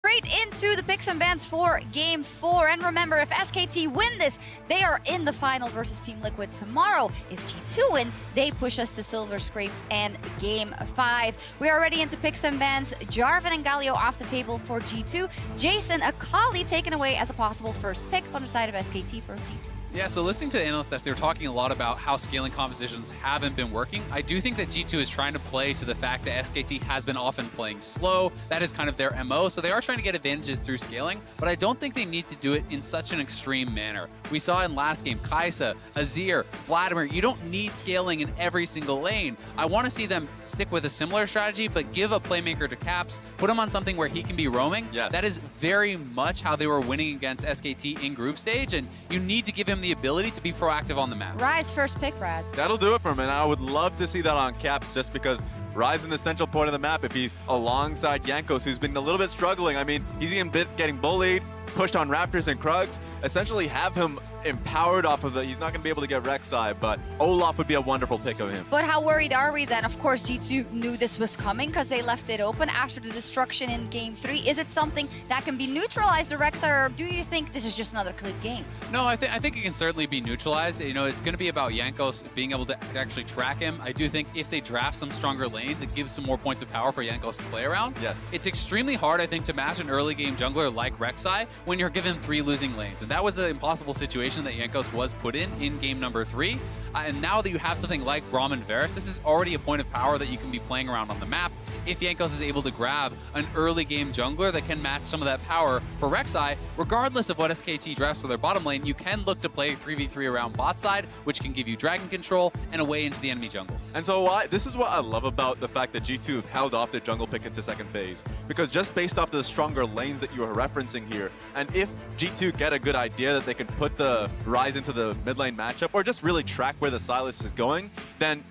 straight into the picks and bans for Game 4. And remember, if SKT win this, they are in the final versus Team Liquid tomorrow. If G2 win, they push us to Silver Scrapes and Game 5. We are already into picks and bans. Jarvan and Galio off the table for G2. Jason Akali taken away as a possible first pick on the side of SKT for G2. Yeah, so listening to the analysts, they were talking a lot about how scaling compositions haven't been working. I do think that G2 is trying to play to the fact that SKT has been often playing slow. That is kind of their MO, so they are trying to get advantages through scaling, but I don't think they need to do it in such an extreme manner. We saw in last game, Kai'Sa, Azir, Vladimir, you don't need scaling in every single lane. I want to see them stick with a similar strategy, but give a playmaker to Caps, put him on something where he can be roaming. Yes. That is very much how they were winning against SKT in group stage, and you need to give him the ability to be proactive on the map. Rise first pick, Raz. That'll do it for him, and I would love to see that on Caps just because Rise in the central point of the map, if he's alongside Jankos, who's been a little bit struggling. I mean, he's getting bullied, pushed on Raptors and Krugs, essentially have him empowered off of he's not going to be able to get Rek'Sai, but Olaf would be a wonderful pick of him. But how worried are we then? Of course, G2 knew this was coming because they left it open after the destruction in Game 3. Is it something that can be neutralized, the Rek'Sai, or do you think this is just another clean game? No, I think it can certainly be neutralized. You know, it's going to be about Jankos being able to actually track him. I do think if they draft some stronger lanes, it gives some more points of power for Jankos to play around. Yes. It's extremely hard, I think, to match an early game jungler like Rek'Sai when you're given 3 losing lanes. And that was an impossible situation that Jankos was put in game number 3. And now that you have something like Braum and Varus, this is already a point of power that you can be playing around on the map. If Jankos is able to grab an early game jungler that can match some of that power for Rek'Sai, regardless of what SKT drafts for their bottom lane, you can look to play 3v3 around bot side, which can give you dragon control and a way into the enemy jungle. And so this is what I love about the fact that G2 have held off their jungle pick into second phase. Because just based off the stronger lanes that you are referencing here, and if G2 get a good idea that they can put the Rise into the mid lane matchup, or just really track where the Sylas is going, then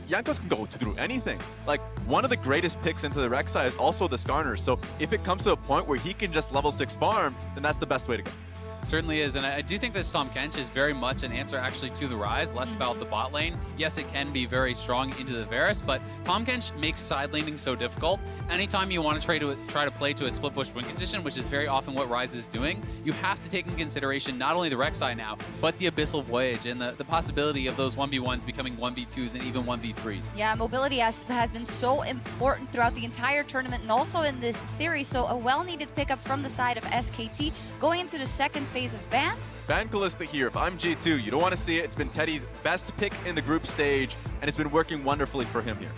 Jankos can go through anything. Like, one of the greatest picks into the Rek'Sai is also the Skarner, so if it comes to a point where he can just level 6 farm, then that's the best way to go. Certainly is, and I do think this Tahm Kench is very much an answer actually to the Rise, less about the bot lane. Yes, it can be very strong into the Varus, but Tahm Kench makes side laning so difficult. Anytime you want to try to play to a split push win condition, which is very often what Rise is doing, you have to take in consideration not only the Rek'Sai now, but the Abyssal Voyage and the possibility of those 1v1s becoming 1v2s and even 1v3s. Yeah, mobility has been so important throughout the entire tournament and also in this series, so a well-needed pickup from the side of SKT going into the second phase of bans. Ban Kalista here. If I'm G2, you don't want to see it. It's been Teddy's best pick in the group stage, and it's been working wonderfully for him here.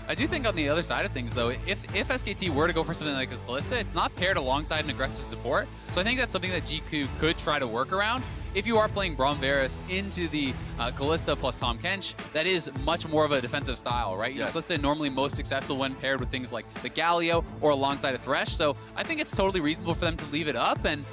I do think on the other side of things, though, if SKT were to go for something like a Kalista, it's not paired alongside an aggressive support. So I think that's something that G2 could try to work around. If you are playing Braum Varus into the Kalista plus Tahm Kench, that is much more of a defensive style, right? Yes. Kalista normally most successful when paired with things like the Galio or alongside a Thresh. So I think it's totally reasonable for them to leave it up, and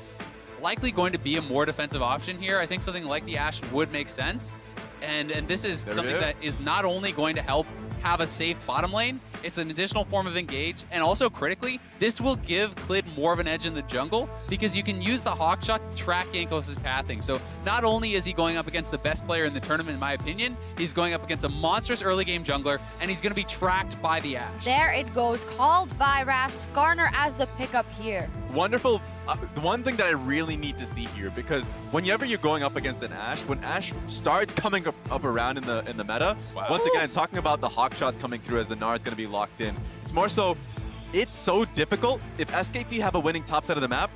likely going to be a more defensive option here. I think something like the Ashe would make sense. And this is something that is not only going to help have a safe bottom lane, it's an additional form of engage, and also critically, this will give Clid more of an edge in the jungle because you can use the Hawk Shot to track Jankos' pathing. So not only is he going up against the best player in the tournament, in my opinion, he's going up against a monstrous early game jungler, and he's going to be tracked by the Ashe. There it goes, called by Raz. Skarner as the pickup here. Wonderful. The one thing that I really need to see here, because whenever you're going up against an Ashe, when Ashe starts coming up around in the meta, once again, talking about the Hawk Shots coming through as the Gnar is going to be locked in, it's more so, it's so difficult if SKT have a winning top side of the map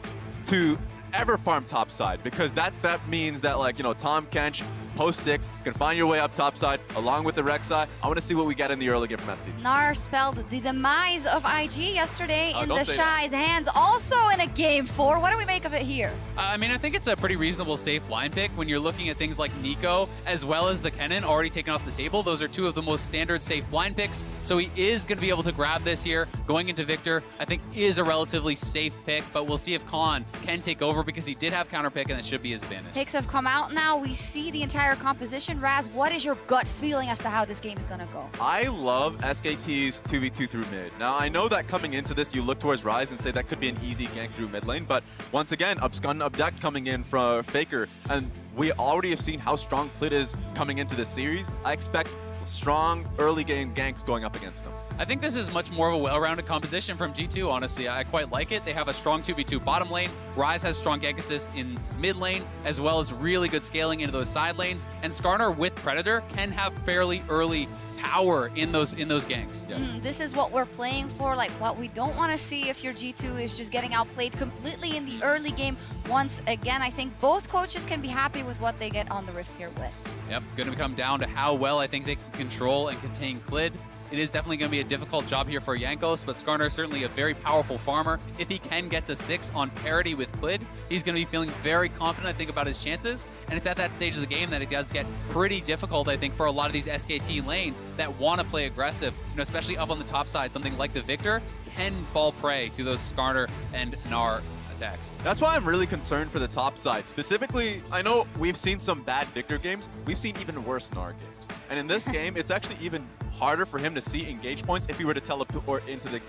to ever farm top side, because that means that, like, you know, Tahm Kench, post 6, can find your way up top side along with the Rek'Sai. I want to see what we get in the early game from SKT. Gnar spelled the demise of IG yesterday in the Shy's hands, also in a Game 4. What do we make of it here? I mean, I think it's a pretty reasonable safe line pick when you're looking at things like Nico as well as the Kennen already taken off the table. Those are two of the most standard safe blind picks, so he is going to be able to grab this here. Going into Victor, I think is a relatively safe pick, but we'll see if Khan can take over because he did have counter pick and that should be his advantage. Picks have come out now. We see the entire composition. Raz, what is your gut feeling as to how this game is going to go? I love SKT's 2v2 through mid. Now, I know that coming into this, you look towards Rise and say that could be an easy gank through mid lane, but once again, Upskun Abduct coming in from Faker, and we already have seen how strong Clid is coming into this series. I expect strong early game ganks going up against them. I think this is much more of a well-rounded composition from G2, honestly. I quite like it. They have a strong 2v2 bottom lane. Ryze has strong gank assist in mid lane, as well as really good scaling into those side lanes. And Skarner with Predator can have fairly early power in those ganks. Yeah. This is what we're playing for, like what we don't want to see if your G2 is just getting outplayed completely in the early game. Once again, I think both coaches can be happy with what they get on the Rift here with. Yep, going to come down to how well I think they can control and contain Clid. It is definitely going to be a difficult job here for Jankos, but Skarner is certainly a very powerful farmer. If he can get to 6 on parity with Clid, he's going to be feeling very confident, I think, about his chances. And it's at that stage of the game that it does get pretty difficult, I think, for a lot of these SKT lanes that want to play aggressive, especially up on the top side. Something like the Victor can fall prey to those Skarner and Gnar attacks. That's why I'm really concerned for the top side. Specifically, I know we've seen some bad Victor games. We've seen even worse Gnar games. And in this game, it's actually even harder for him to see engage points if he were to teleport into the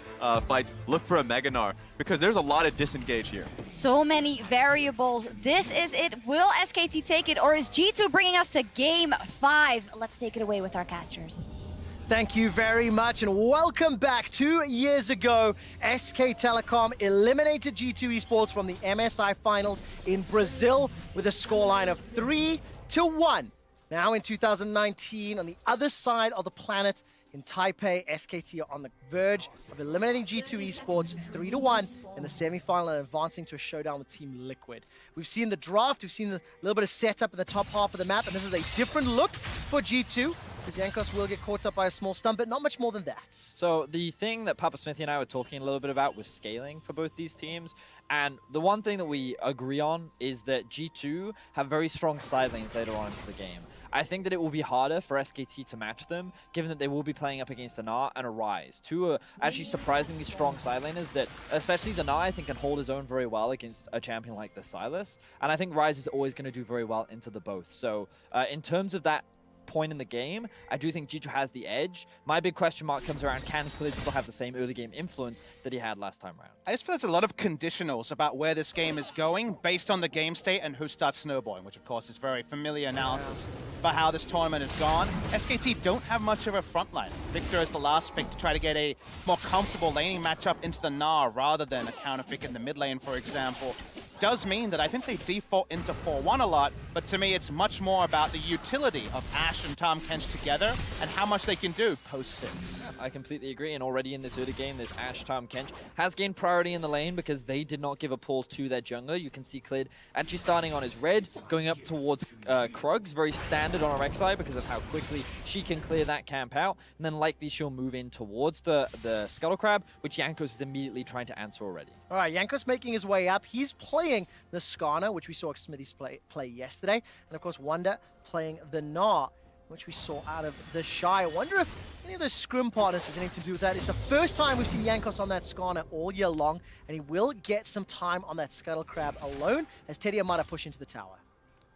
fights, look for a Mega Gnar, because there's a lot of disengage here. So many variables. This is it. Will SKT take it, or is G2 bringing us to Game 5? Let's take it away with our casters. Thank you very much, and welcome back. 2 years ago, SK Telecom eliminated G2 Esports from the MSI finals in Brazil with a scoreline of 3-1. Now in 2019, on the other side of the planet, in Taipei, SKT are on the verge of eliminating G2 Esports 3-1 in the semi-final and advancing to a showdown with Team Liquid. We've seen the draft, we've seen a little bit of setup in the top half of the map, and this is a different look for G2. Because Jankos will get caught up by a small stun, but not much more than that. So the thing that Papa Smithy and I were talking a little bit about was scaling for both these teams. And the one thing that we agree on is that G2 have very strong side lanes later on into the game. I think that it will be harder for SKT to match them, given that they will be playing up against a Gnar and a Ryze. Two are actually surprisingly strong side laners that, especially the Gnar, I think can hold his own very well against a champion like the Sylas. And I think Ryze is always going to do very well into the both. So in terms of that point in the game, I do think G2 has the edge. My big question mark comes around, can Clid still have the same early game influence that he had last time around? I just feel there's a lot of conditionals about where this game is going based on the game state and who starts snowballing, which of course is very familiar analysis for how this tournament has gone. SKT don't have much of a front line. Victor is the last pick to try to get a more comfortable laning matchup into the Gnar rather than a counter pick in the mid lane, for example. Does mean that I think they default into 4-1 a lot, but to me it's much more about the utility of Ashe and Tahm Kench together and how much they can do post-6. Yeah, I completely agree, and already in this early game, this Ashe Tahm Kench has gained priority in the lane because they did not give a pull to their jungler. You can see Clid actually starting on his red, going up towards Krugs, very standard on her Rek'Sai because of how quickly she can clear that camp out, and then likely she'll move in towards the Scuttle Crab, which Jankos is immediately trying to answer already. All right, Jankos making his way up. He's playing the Skarner, which we saw Smithy's play yesterday. And of course, Wonder playing the Gnar, which we saw out of the Shy. I wonder if any of those scrim partners has anything to do with that. It's the first time we've seen Jankos on that Skarner all year long, and he will get some time on that Scuttle Crab alone as Teddy Amata push into the tower.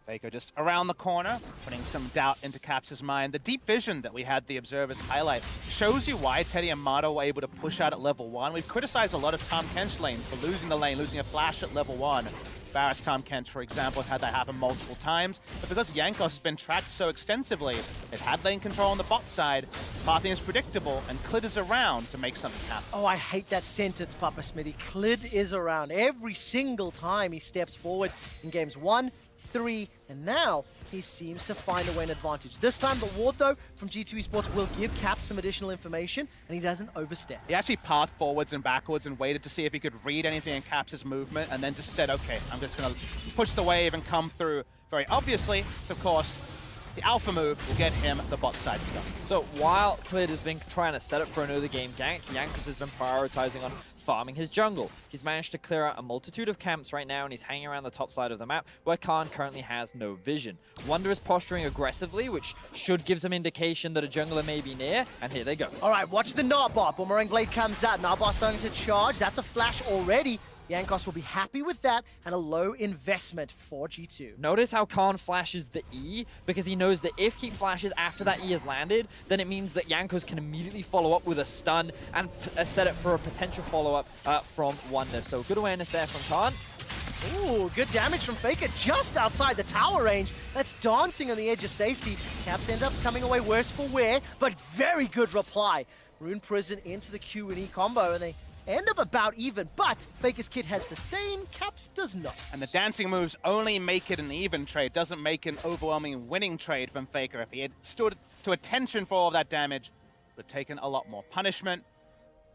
Faker just around the corner, putting some doubt into Caps' mind. The deep vision that we had the observers highlight shows you why Teddy and Mato were able to push out at level 1. We've criticized a lot of Tahm Kench lanes for losing the lane, losing a flash at level 1. Varus Tahm Kench, for example, has had that happen multiple times. But because Jankos has been tracked so extensively, they've had lane control on the bot side, pathing is predictable, and Clid is around to make something happen. Oh, I hate that sentence, Papa Smithy. Clid is around every single time he steps forward in games 1, 3, and now he seems to find a way an advantage. This time the ward, though, from G2 Esports will give Cap some additional information, and he doesn't overstep. He actually pathed forwards and backwards and waited to see if he could read anything in Caps' movement, and then just said, okay, I'm just going to push the wave and come through very obviously. So, of course, the alpha move will get him the bot side stuff. So while Clid has been trying to set up for an early game gank, Jankos has been prioritizing on farming his jungle. He's managed to clear out a multitude of camps right now, and he's hanging around the top side of the map where Khan currently has no vision. Wonder is posturing aggressively, which should give some indication that a jungler may be near, and here they go. All right, watch the Narbot. Boomerang Blade comes out. Narbot starting to charge. That's a flash already. Jankos will be happy with that, and a low investment for G2. Notice how Khan flashes the E, because he knows that if he flashes after that E has landed, then it means that Jankos can immediately follow up with a stun and set it for a potential follow-up from Wonder. So good awareness there from Khan. Ooh, good damage from Faker just outside the tower range. That's dancing on the edge of safety. Caps ends up coming away worse for wear, but very good reply. Rune Prison into the Q and E combo, and they end up about even, but Faker's kit has sustain, Caps does not. And the dancing moves only make it an even trade, doesn't make an overwhelming winning trade from Faker. If he had stood to attention for all that damage, would have taken a lot more punishment.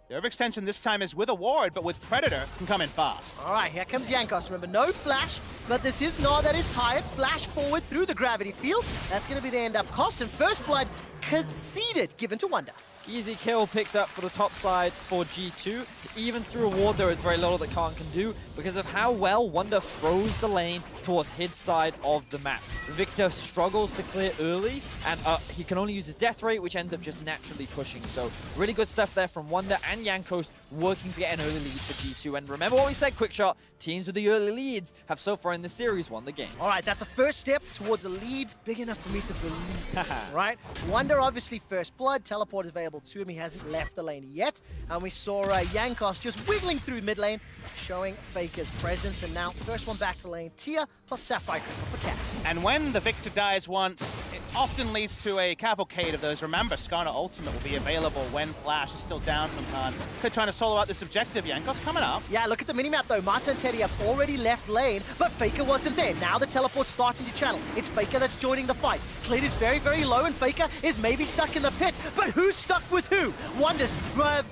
The overextension this time is with a ward, but with Predator can come in fast. All right, here comes Jankos. Remember, no flash, but this is Gnar that is tired. Flash forward through the gravity field. That's going to be the end-up cost, and first blood conceded, given to Wonder. Easy kill picked up for the top side for G2. Even through a ward, there is very little that Khan can do because of how well Wonder froze the lane towards his side of the map. Victor struggles to clear early, and he can only use his death rate, which ends up just naturally pushing. So really good stuff there from Wonder and Jankos working to get an early lead for G2. And remember what we said, quick shot, teams with the early leads have so far in the series won the game. All right, that's a first step towards a lead, big enough for me to believe, right? Wonder obviously first blood, teleport is available to him, he hasn't left the lane yet. And we saw Jankos just wiggling through mid lane, showing Faker's presence. And now first one back to lane, Tia plus Sapphire Crystal for Caps. And when the Victor dies once, it often leads to a cavalcade of those. Remember, Skarner Ultimate will be available when Flash is still down from Khan. Could trying to solo out this objective. Jankos coming up. Yeah, look at the minimap though. Marta and Teddy have already left lane, but Faker wasn't there. Now the teleport's starting to channel. It's Faker that's joining the fight. Klid is very, very low, and Faker is maybe stuck in the pit. But who's stuck with who? Wonder's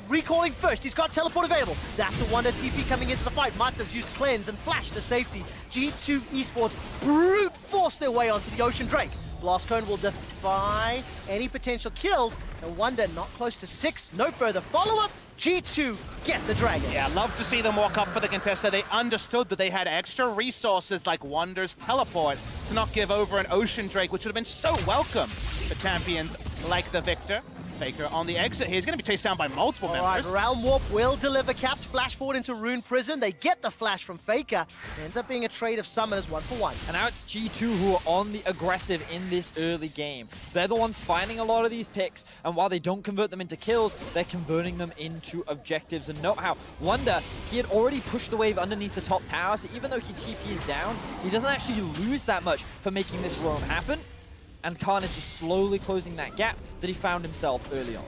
recalling first. He's got teleport available. That's a Wonder TP coming into the fight. Marta's used Cleanse and Flash to safety. G2 Esports brute force their way onto the Ocean Drake. Blast Cone will defy any potential kills, and Wonder not close to 6. No further follow-up. G2 get the Dragon. Yeah, love to see them walk up for the contestant. They understood that they had extra resources like Wonder's teleport to not give over an Ocean Drake, which would have been so welcome for champions like the Victor. Faker on the exit here. He's going to be chased down by multiple members. All right, Realm Warp will deliver Caps. Flash forward into Rune Prison. They get the flash from Faker. It ends up being a trade of summoners 1-for-1. And now it's G2 who are on the aggressive in this early game. They're the ones finding a lot of these picks, and while they don't convert them into kills, they're converting them into objectives. And note how Wonder, he had already pushed the wave underneath the top tower, so even though he TPs down, he doesn't actually lose that much for making this roam happen. And Khan is just slowly closing that gap that he found himself early on.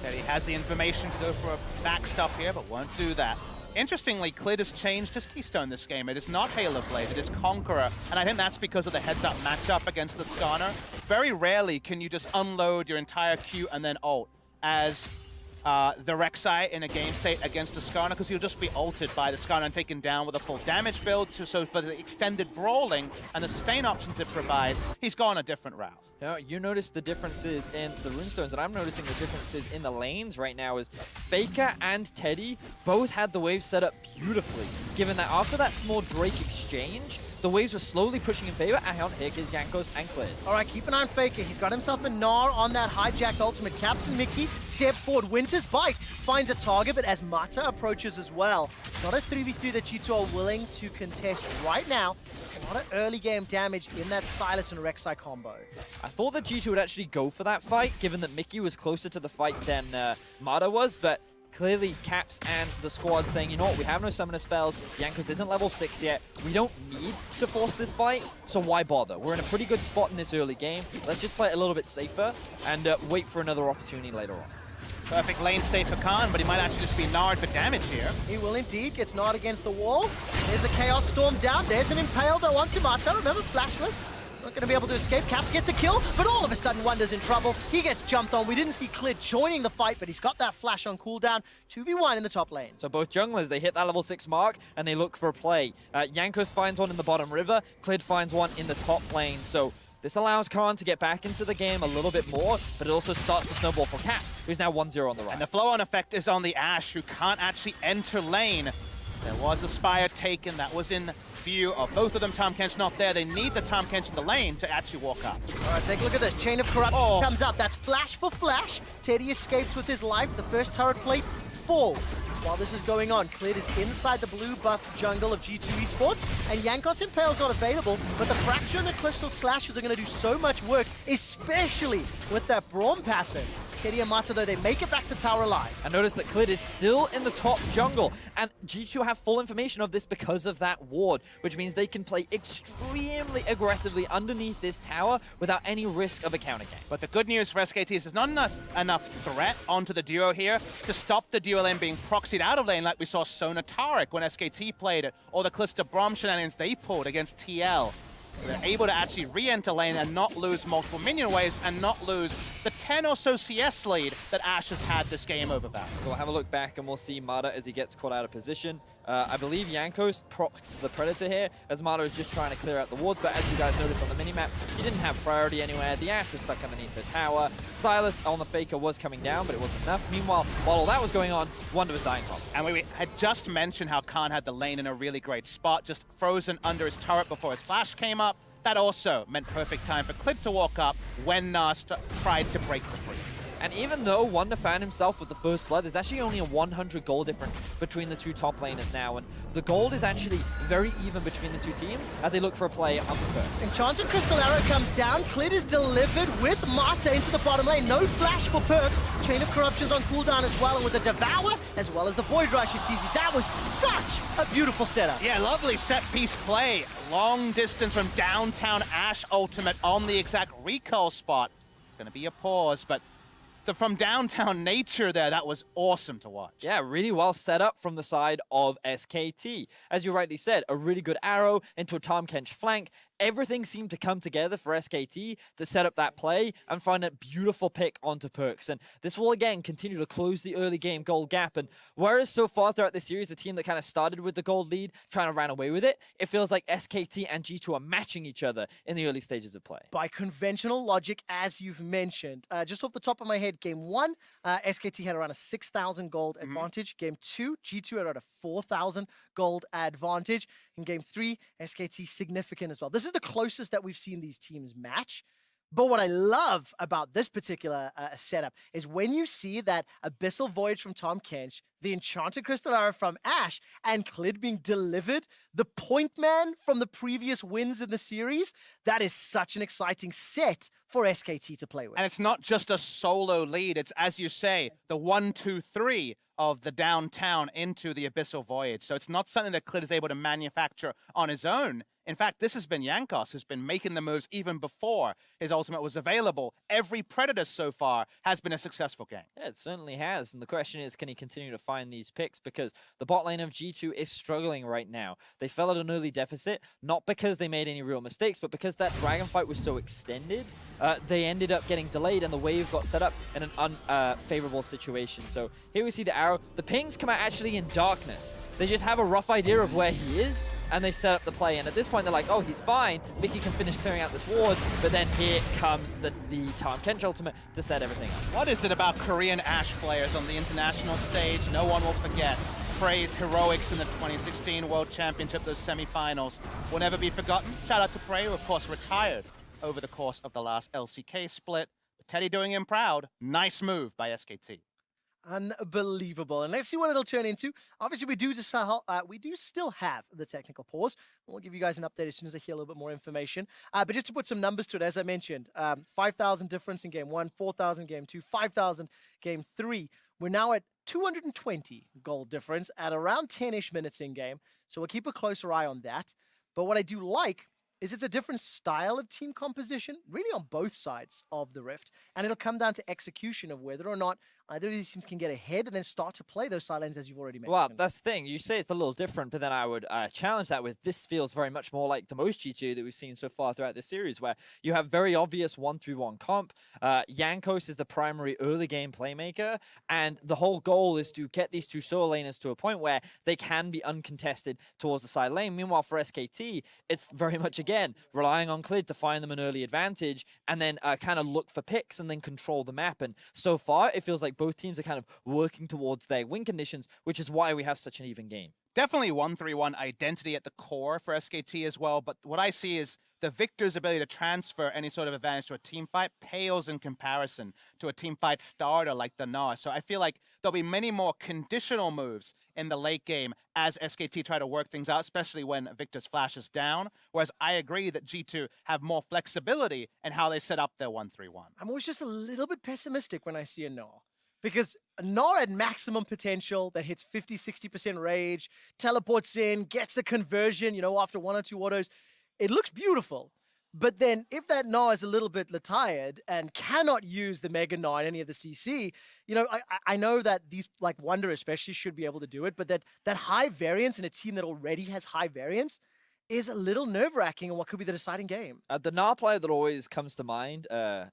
Teddy has the information to go for a backstop here, but won't do that. Interestingly, Klid has changed his keystone this game. It is not Halo Blade, it is Conqueror. And I think that's because of the heads-up matchup against the Skarner. Very rarely can you just unload your entire Q and then ult as the Rek'Sai in a game state against the Skarner, because he'll just be ulted by the Skarner and taken down with a full damage build. So for the extended brawling and the sustain options it provides, he's gone a different route. You notice the differences in the runestones, and I'm noticing the differences in the lanes right now is Faker and Teddy both had the waves set up beautifully, given that after that small Drake exchange, the waves were slowly pushing in favor, and here comes Jankos and Klid. All right, keep an eye on Faker. He's got himself a Gnar on that hijacked ultimate. Caps and Mickey step forward. Winter's Bite finds a target, but as Mata approaches as well, it's not a 3v3 that G2 are willing to contest right now. A lot of early game damage in that Silas and Rek'Sai combo. I thought that G2 would actually go for that fight, given that Mickey was closer to the fight than Mata was, but clearly Caps and the squad saying, you know what, we have no summoner spells, Jankos isn't level 6 yet, we don't need to force this fight, so why bother? We're in a pretty good spot in this early game, let's just play it a little bit safer and wait for another opportunity later on. Perfect lane state for Khan, but he might actually just be narred for damage here. He will indeed, gets gnarred against the wall. There's the Chaos Storm down, there's an Impale though onto Mata, remember flashless. Not going to be able to escape. Caps gets the kill, but all of a sudden Wonder's in trouble. He gets jumped on. We didn't see Klid joining the fight, but he's got that flash on cooldown. 2v1 in the top lane. So both junglers, they hit that level 6 mark, and they look for a play. Jankos finds one in the bottom river. Klid finds one in the top lane. So this allows Khan to get back into the game a little bit more, but it also starts to snowball for Caps, who's now 1-0 on the right. And the flow-on effect is on the Ashe, who can't actually enter lane. There was the Spire taken. That was in view of both of them. Tahm Kench not there. They need the Tahm Kench in the lane to actually walk up. All right, take a look at this. Chain of Corruption comes up. That's flash for flash. Teddy escapes with his life. The first turret plate falls. While this is going on, Klid is inside the blue buff jungle of G2 Esports, and Jankos Impale's not available, but the Fracture and the Crystal Slashes are going to do so much work, especially with that Braum passive. Teddy and Mata, though, they make it back to the tower alive. And notice that Clid is still in the top jungle, and G2 have full information of this because of that ward, which means they can play extremely aggressively underneath this tower without any risk of a counter game. But the good news for SKT is there's not enough threat onto the duo here to stop the duo lane being proxied out of lane like we saw Sona Tarek when SKT played it, or the Calista Braum shenanigans they pulled against TL. So they're able to actually re-enter lane and not lose multiple minion waves and not lose the 10 or so CS lead that Ash has had this game over Val. So we'll have a look back and we'll see Mata as he gets caught out of position. I believe Jankos procs the Predator here, as Mata is just trying to clear out the wards, but as you guys notice on the minimap, he didn't have priority anywhere. The Ash was stuck underneath the tower. Silas on the Faker was coming down, but it wasn't enough. Meanwhile, while all that was going on, Wonder was dying top. And we had just mentioned how Khan had the lane in a really great spot, just frozen under his turret before his flash came up. That also meant perfect time for Clid to walk up when Nas tried to break the freeze. And even though Wonder found himself with the first blood, there's actually only a 100 gold difference between the two top laners now. And the gold is actually very even between the two teams as they look for a play onto Perk. Enchanted Crystal Arrow comes down. Clid is delivered with Mata into the bottom lane. No flash for Perks. Chain of Corruption's on cooldown as well. And with the Devour, as well as the Void Rush, it's easy. That was such a beautiful setup. Yeah, lovely set-piece play. Long distance from downtown Ash ultimate on the exact recall spot. It's going to be a pause, but from downtown nature there, that was awesome to watch. Yeah, really well set up from the side of SKT. As you rightly said, a really good arrow into a Tahm Kench flank. Everything seemed to come together for SKT to set up that play and find a beautiful pick onto Perks. And this will, again, continue to close the early game gold gap. And whereas so far throughout this series, the team that kind of started with the gold lead kind of ran away with it, it feels like SKT and G2 are matching each other in the early stages of play. By conventional logic, as you've mentioned, just off the top of my head, game 1, SKT had around a 6,000 gold advantage. Game 2, G2 had around a 4,000 gold advantage. In game 3, SKT significant as well. This is the closest that we've seen these teams match. But what I love about this particular setup is when you see that Abyssal Voyage from Tahm Kench, the Enchanted Crystal Arrow from Ash, and Clid being delivered, the point man from the previous wins in the series, that is such an exciting set for SKT to play with. And it's not just a solo lead, it's, as you say, the 1-2-3 of the downtown into the Abyssal Voyage. So it's not something that Clid is able to manufacture on his own. In fact, this has been Jankos who's been making the moves even before his ultimate was available. Every Predator so far has been a successful game. Yeah, it certainly has. And the question is, can he continue to find these picks? Because the bot lane of G2 is struggling right now. They fell at an early deficit, not because they made any real mistakes, but because that dragon fight was so extended, they ended up getting delayed and the wave got set up in an unfavorable situation. So here we see the arrow. The pings come out actually in darkness. They just have a rough idea of where he is, and they set up the play. And at this point, they're like, oh, he's fine. Mickey can finish clearing out this ward. But then here comes the Tahm Kench ultimate to set everything up. What is it about Korean Ash players on the international stage? No one will forget. Prey's heroics in the 2016 World Championship, those semifinals, will never be forgotten. Shout out to Prey, who of course retired over the course of the last LCK split. But Teddy doing him proud. Nice move by SKT. Unbelievable. And let's see what it'll turn into. Obviously, we do still have the technical pause. We'll give you guys an update as soon as I hear a little bit more information. But just to put some numbers to it, as I mentioned, 5,000 difference in game 1, 4,000 game 2, 5,000 game 3. We're now at 220 gold difference at around 10-ish minutes in game. So we'll keep a closer eye on that. But what I do like is it's a different style of team composition, really on both sides of the Rift. And it'll come down to execution of whether or not either of these teams can get ahead and then start to play those side lanes as you've already mentioned. Well, that's the thing. You say it's a little different, but then I would challenge that with this feels very much more like the most G2 that we've seen so far throughout this series, where you have very obvious 1-3-1 comp. Jankos is the primary early game playmaker, and the whole goal is to get these two solo laners to a point where they can be uncontested towards the side lane. Meanwhile, for SKT, it's very much, again, relying on Clid to find them an early advantage and then kind of look for picks and then control the map. And so far, it feels like both teams are kind of working towards their win conditions, which is why we have such an even game. Definitely 1-3-1 identity at the core for SKT as well, but what I see is the Victor's ability to transfer any sort of advantage to a team fight pales in comparison to a team fight starter like the Gnar. So I feel like there'll be many more conditional moves in the late game as SKT try to work things out, especially when Victor's flash is down. Whereas I agree that G2 have more flexibility in how they set up their 1-3-1. I'm always just a little bit pessimistic when I see a Gnar. Because Gnar at maximum potential that hits 50-60% rage, teleports in, gets the conversion, after 1 or 2 autos, it looks beautiful. But then if that Gnar is a little bit tired and cannot use the Mega Gnar in any of the CC, I know that these, like Wonder especially, should be able to do it, but that high variance in a team that already has high variance is a little nerve-wracking in what could be the deciding game. The Gnar player that always comes to mind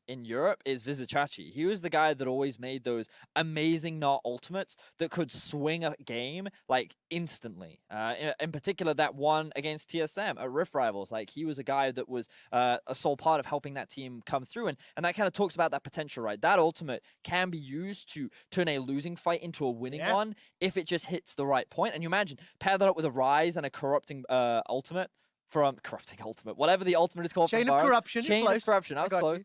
in Europe is Vizicachi. He was the guy that always made those amazing Gnar ultimates that could swing a game like instantly. In particular, that one against TSM at Rift Rivals. Like, he was a guy that was a sole part of helping that team come through, and that kind of talks about that potential, right? That ultimate can be used to turn a losing fight into a winning one if it just hits the right point. And you imagine, pair that up with a Rise and a corrupting ultimate. From Corrupting Ultimate, whatever the ultimate is called. Chain of Corruption. Chain of Corruption, I was close.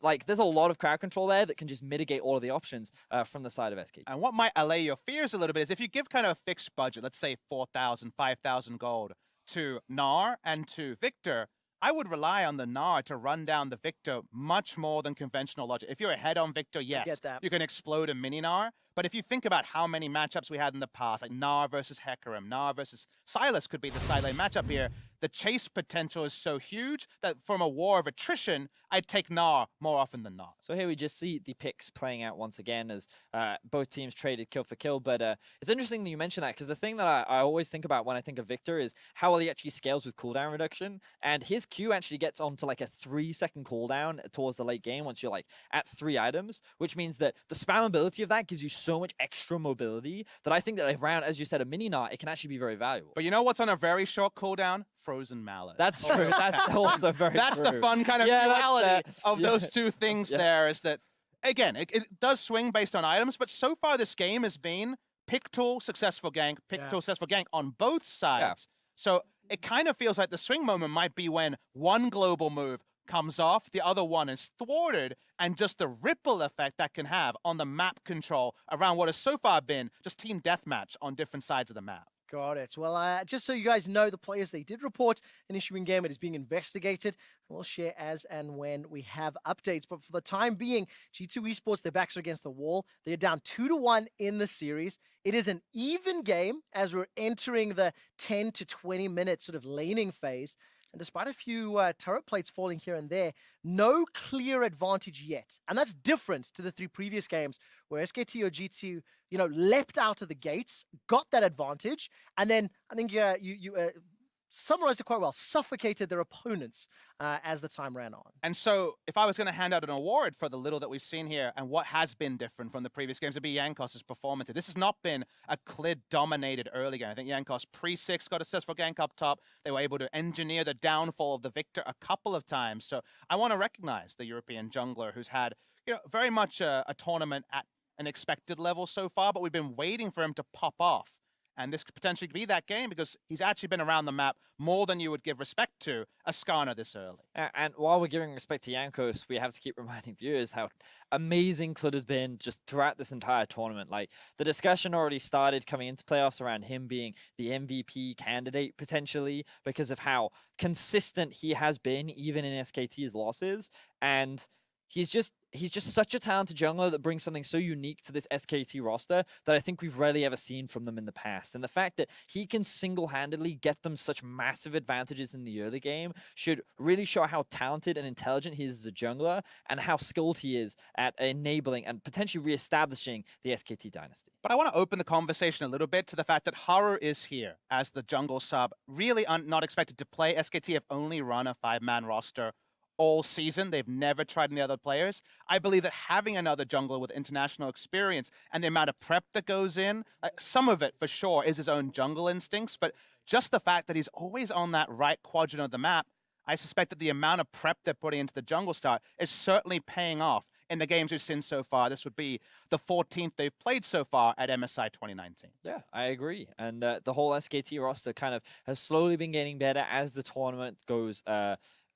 Like, there's a lot of crowd control there that can just mitigate all of the options from the side of SKT. And what might allay your fears a little bit is if you give kind of a fixed budget, let's say 4,000, 5,000 gold to Gnar and to Victor, I would rely on the Gnar to run down the Victor much more than conventional logic. If you're ahead on Victor, yes, you can explode a mini Gnar. But if you think about how many matchups we had in the past, like Gnar versus Hecarim, Gnar versus Sylas could be the side lane matchup here, the chase potential is so huge that from a war of attrition, I'd take Gnar more often than not. So here we just see the picks playing out once again as both teams traded kill for kill. But it's interesting that you mention that, because the thing that I always think about when I think of Victor is how well he actually scales with cooldown reduction. And his Q actually gets onto like a 3-second cooldown towards the late game once you're like at 3 items, which means that the spammability of that gives you so much extra mobility that I think that around, as you said, a mini Gnar, it can actually be very valuable. But you know what's on a very short cooldown? Frozen Mallet. That's true. That's also very That's true. the fun kind of duality of those two things there is that, again, it does swing based on items, but so far this game has been pick tool, successful gank, pick tool, successful gank on both sides. So it kind of feels like the swing moment might be when one global move comes off, the other one is thwarted, and just the ripple effect that can have on the map control around what has so far been just team deathmatch on different sides of the map. Got it. Well, just so you guys know, the players, they did report an issue in game. It is being investigated. We'll share as and when we have updates. But for the time being, G2 Esports, their backs are against the wall. They're down 2-1 in the series. It is an even game as we're entering the 10 to 20 minute sort of laning phase. And despite a few turret plates falling here and there, no clear advantage yet. And that's different to the 3 previous games where SKT or G2, leapt out of the gates, got that advantage, and then I think you summarized it quite well, suffocated their opponents as the time ran on. And so if I was going to hand out an award for the little that we've seen here and what has been different from the previous games, it'd be Jankos' performance. This has not been a clear-dominated early game. I think Jankos pre-6 got a successful gank up top. They were able to engineer the downfall of the Victor a couple of times. So I want to recognize the European jungler who's had very much a tournament at an expected level so far, but we've been waiting for him to pop off. And this could potentially be that game because he's actually been around the map more than you would give respect to a Skarner this early. And while we're giving respect to Jankos, we have to keep reminding viewers how amazing Clud has been just throughout this entire tournament. Like, the discussion already started coming into playoffs around him being the MVP candidate potentially because of how consistent he has been even in SKT's losses. And he's just such a talented jungler that brings something so unique to this SKT roster that I think we've rarely ever seen from them in the past. And the fact that he can single-handedly get them such massive advantages in the early game should really show how talented and intelligent he is as a jungler and how skilled he is at enabling and potentially reestablishing the SKT dynasty. But I want to open the conversation a little bit to the fact that Haru is here as the jungle sub. Really not expected to play. SKT have only run a 5-man roster all season. They've never tried any other players. I believe that having another jungler with international experience and the amount of prep that goes in, some of it for sure is his own jungle instincts, but just the fact that he's always on that right quadrant of the map, I suspect that the amount of prep they're putting into the jungle start is certainly paying off in the games we've seen so far. This would be the 14th they've played so far at MSI 2019. Yeah, I agree. And the whole SKT roster kind of has slowly been getting better as the tournament goes,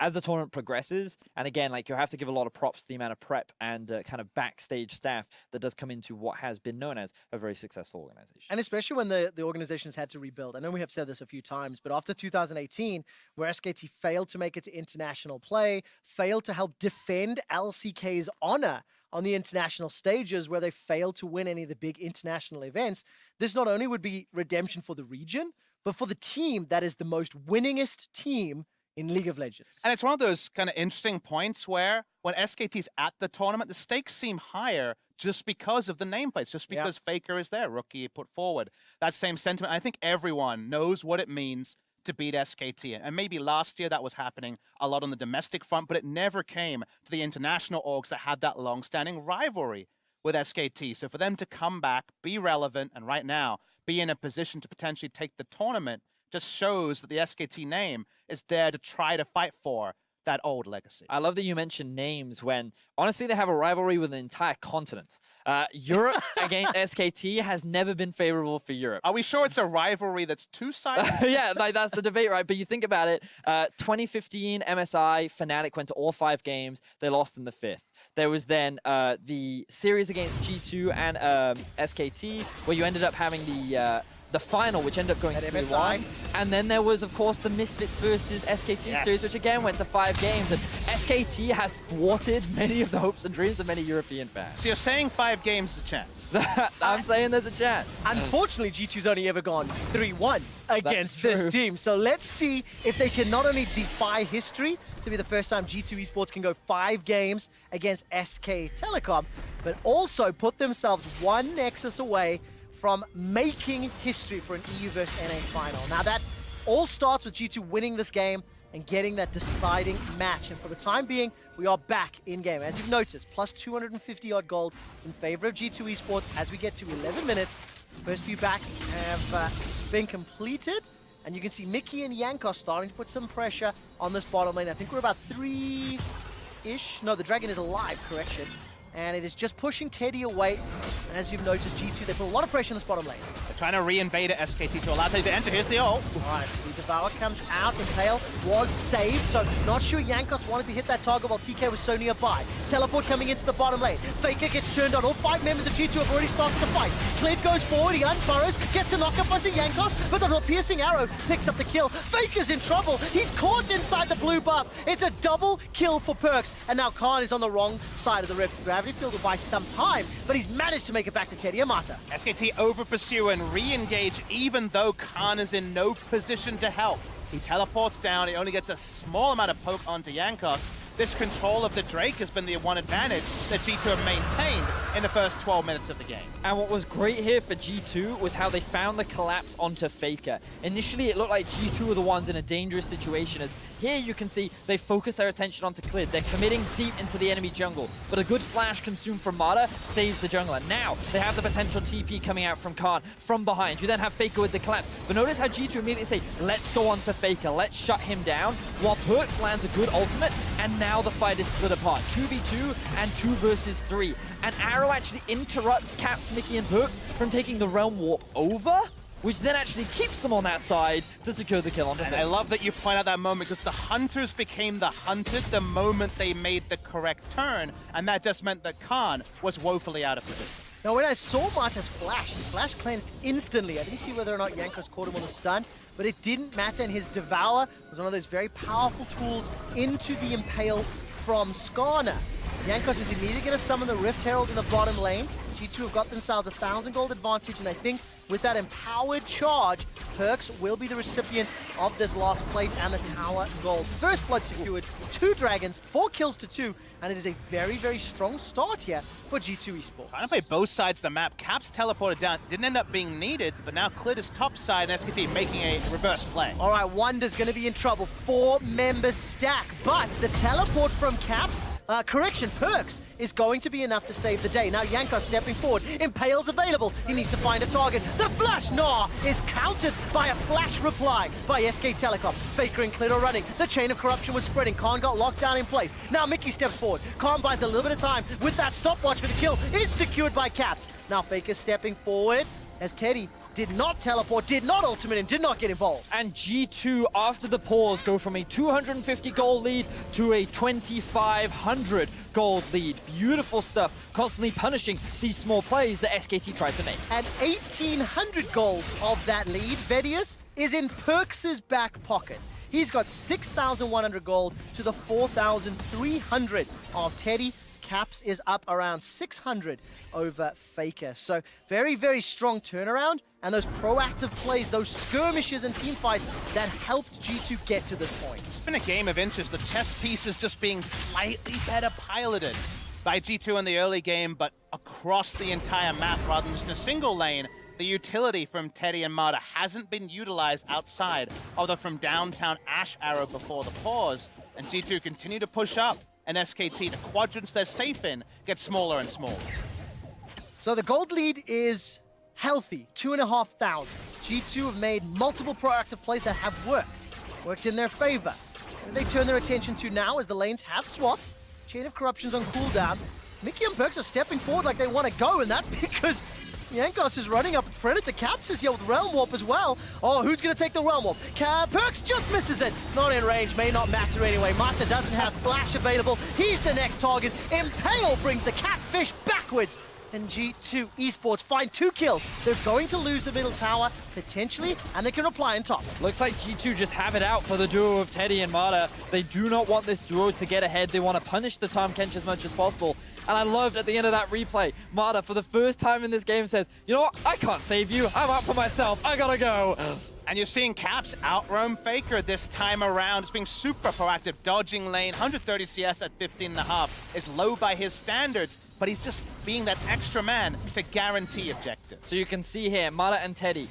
as the tournament progresses. And again, like, you have to give a lot of props to the amount of prep and kind of backstage staff that does come into what has been known as a very successful organization. And especially when the organization's had to rebuild. I know we have said this a few times, but after 2018, where SKT failed to make it to international play, failed to help defend LCK's honor on the international stages, where they failed to win any of the big international events, this not only would be redemption for the region, but for the team that is the most winningest team in League of Legends. And it's one of those kind of interesting points where when SKT's at the tournament, the stakes seem higher just because of the nameplates, just because Faker is there, rookie put forward. That same sentiment, I think everyone knows what it means to beat SKT. And maybe last year that was happening a lot on the domestic front, but it never came to the international orgs that had that long-standing rivalry with SKT. So for them to come back, be relevant, and right now be in a position to potentially take the tournament just shows that the SKT name is there to try to fight for that old legacy. I love that you mentioned names when, honestly, they have a rivalry with an entire continent. Europe against SKT has never been favorable for Europe. Are we sure it's a rivalry that's two-sided? Yeah, like, that's the debate, right? But you think about it, 2015 MSI, Fnatic went to all 5 games. They lost in the 5th. There was then the series against G2 and SKT, where you ended up having the final, which ended up going 3-1. And then there was, of course, the Misfits versus SKT series, which again went to 5 games. And SKT has thwarted many of the hopes and dreams of many European fans. So you're saying 5 games is a chance? I'm saying there's a chance. Unfortunately, G2's only ever gone 3-1 against this team. So let's see if they can not only defy history to be the first time G2 Esports can go 5 games against SK Telecom, but also put themselves one Nexus away from making history for an EU vs NA final. Now that all starts with G2 winning this game and getting that deciding match. And for the time being, we are back in game. As you've noticed, plus 250 odd gold in favor of G2 Esports as we get to 11 minutes. The first few backs have been completed. And you can see Mickey and Yankos starting to put some pressure on this bottom lane. I think we're about 3-ish. No, the Dragon is alive, correction. And it is just pushing Teddy away. And as you've noticed, G2, they put a lot of pressure on this bottom lane. They're trying to re-invade at SKT to allow Teddy to enter. Here's the ult. All right, the Devour comes out, and Pale was saved, so not sure Yankos wanted to hit that target while TK was so nearby. Teleport coming into the bottom lane. Faker gets turned on. All 5 members of G2 have already started to fight. Clid goes forward, he unfurrows, gets a knock-up onto Yankos, but the piercing arrow picks up the kill. Faker's in trouble. He's caught inside the blue buff. It's a double kill for Perks, and now Khan is on the wrong side of the rift. Gravity Field will buy some time, but he's managed to make it back to Teddy Amata. SKT over pursue and re-engage even though Khan is in no position to help. He teleports down, he only gets a small amount of poke onto Yankos. This control of the Drake has been the one advantage that G2 have maintained in the first 12 minutes of the game. And what was great here for G2 was how they found the collapse onto Faker. Initially, it looked like G2 were the ones in a dangerous situation, as here you can see they focus their attention onto Clid. They're committing deep into the enemy jungle, but a good flash consumed from Mata saves the jungler. Now, they have the potential TP coming out from Khan from behind. You then have Faker with the collapse. But notice how G2 immediately say, let's go on to Faker, let's shut him down, while Perks lands a good ultimate, and now the fight is split apart. 2v2 and 2 versus 3. And Arrow actually interrupts Caps, Mickey, and Perks from taking the Realm Warp over, which then actually keeps them on that side to secure the kill on the And I love that you point out that moment, because the Hunters became the hunted the moment they made the correct turn, and that just meant that Khan was woefully out of position. Now, when I saw Mata's flash, his flash cleansed instantly. I didn't see whether or not Yankos caught him on the stun, but it didn't matter, and his Devour was one of those very powerful tools into the Impale from Skarner. Yankos is immediately going to summon the Rift Herald in the bottom lane. G2 have got themselves a 1,000 gold advantage, and I think with that empowered charge, Perks will be the recipient of this last plate and the tower gold. First blood secured, 2 dragons, 4 kills to 2, and it is a very, very strong start here for G2 Esports. Trying to play both sides of the map. Caps teleported down, didn't end up being needed, but now Clid is top side and SKT making a reverse play. All right, Wonder's going to be in trouble. 4 members stack, but the teleport from Caps Correction, Perks is going to be enough to save the day. Now Yankos stepping forward. Impale's available. He needs to find a target. The flash Gnar is countered by a flash reply by SK Telecom. Faker and Clitter running. The chain of corruption was spreading. Khan got locked down in place. Now Mickey steps forward. Khan buys a little bit of time with that stopwatch for the kill. Is secured by Caps. Now Faker stepping forward as Teddy did not teleport, did not ultimate, and did not get involved. And G2, after the pause, go from a 250 gold lead to a 2,500 gold lead. Beautiful stuff, constantly punishing these small plays that SKT tried to make. And 1,800 gold of that lead, Vedius, is in Perks' back pocket. He's got 6,100 gold to the 4,300 of Teddy. Caps is up around 600 over Faker. So very, very strong turnaround. And those proactive plays, those skirmishes and team fights that helped G2 get to this point. It's been a game of inches. The chess pieces just being slightly better piloted by G2 in the early game, but across the entire map rather than just in a single lane. The utility from Teddy and Marta hasn't been utilized outside of the from downtown Ash arrow before the pause. And G2 continue to push up. And SKT, the quadrants they're safe in, get smaller and smaller. So the gold lead is healthy, 2,500. G2 have made multiple proactive plays that have worked in their favor. And they turn their attention to now as the lanes have swapped. Chain of Corruption's on cooldown. Mickey and Perks are stepping forward like they want to go, and that's because Yankos is running up. Predator Caps is here with Realm Warp as well. Oh, who's going to take the Realm Warp? Perks just misses it. Not in range, may not matter anyway. Mata doesn't have Flash available. He's the next target. Impale brings the Catfish backwards. And G2 Esports find 2 kills. They're going to lose the middle tower, potentially, and they can reply in top. Looks like G2 just have it out for the duo of Teddy and Marta. They do not want this duo to get ahead. They want to punish the Tahm Kench as much as possible. And I loved at the end of that replay, Marta, for the first time in this game, says, you know what, I can't save you. I'm out for myself. I gotta go. And you're seeing Caps outroam Faker this time around. It's being super proactive, dodging lane. 130 CS at 15.5 is low by his standards, but he's just being that extra man to guarantee objectives. So you can see here, Marta and Teddy.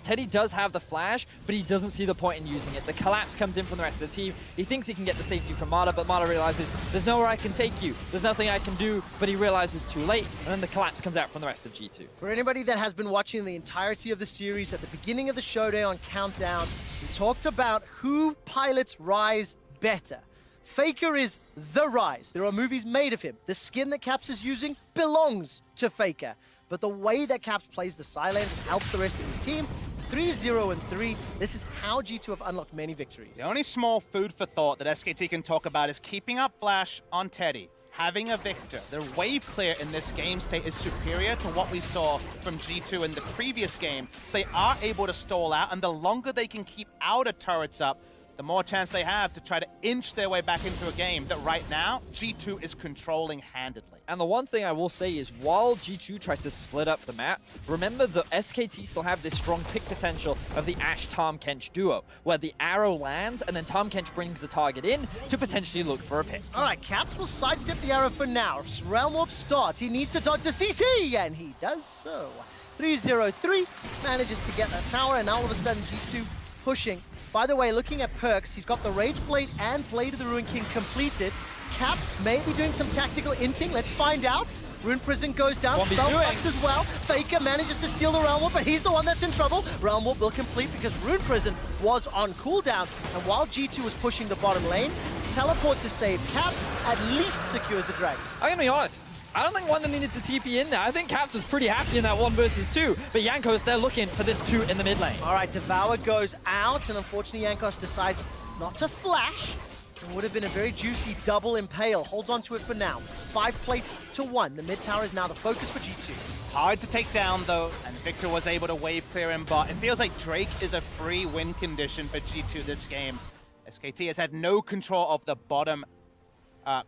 Teddy does have the flash, but he doesn't see the point in using it. The collapse comes in from the rest of the team. He thinks he can get the safety from Marta, but Marta realizes there's nowhere I can take you. There's nothing I can do, but he realizes too late, and then the collapse comes out from the rest of G2. For anybody that has been watching the entirety of the series, at the beginning of the showdown on Countdown, we talked about who pilots Rise better. Faker is the Rise. There are movies made of him. The skin that Caps is using belongs to Faker. But the way that Caps plays the Silence helps the rest of his team. 3-0-3. This is how G2 have unlocked many victories. The only small food for thought that SKT can talk about is keeping up Flash on Teddy, having a Victor. Their wave clear in this game state is superior to what we saw from G2 in the previous game. So they are able to stall out, and the longer they can keep outer turrets up, the more chance they have to try to inch their way back into a game that right now, G2 is controlling handedly. And the one thing I will say is while G2 tried to split up the map, remember the SKT still have this strong pick potential of the Ashe Tahm Kench duo, where the arrow lands and then Tahm Kench brings the target in to potentially look for a pick. All right, Caps will sidestep the arrow for now. Realm Warp starts. He needs to dodge the CC, and he does so. 3-0-3, manages to get that tower, and all of a sudden G2 pushing. By the way, looking at Perks, he's got the Rage Blade and Blade of the Ruin King completed. Caps may be doing some tactical inting. Let's find out. Rune Prison goes down, Spellbox as well. Faker manages to steal the Realm Warp, but he's the one that's in trouble. Realm Warp will complete because Rune Prison was on cooldown. And while G2 was pushing the bottom lane, Teleport to save Caps at least secures the Dragon. I'm gonna be honest. I don't think Wonder needed to TP in there. I think Caps was pretty happy in that 1 versus 2. But Yankos, they're looking for this 2 in the mid lane. All right, Devour goes out, and unfortunately Yankos decides not to flash. It would have been a very juicy double Impale. Holds on to it for now. 5 plates to 1. The mid tower is now the focus for G2. Hard to take down, though, and Victor was able to wave clear in bot. It feels like Drake is a free win condition for G2 this game. SKT has had no control of the bottom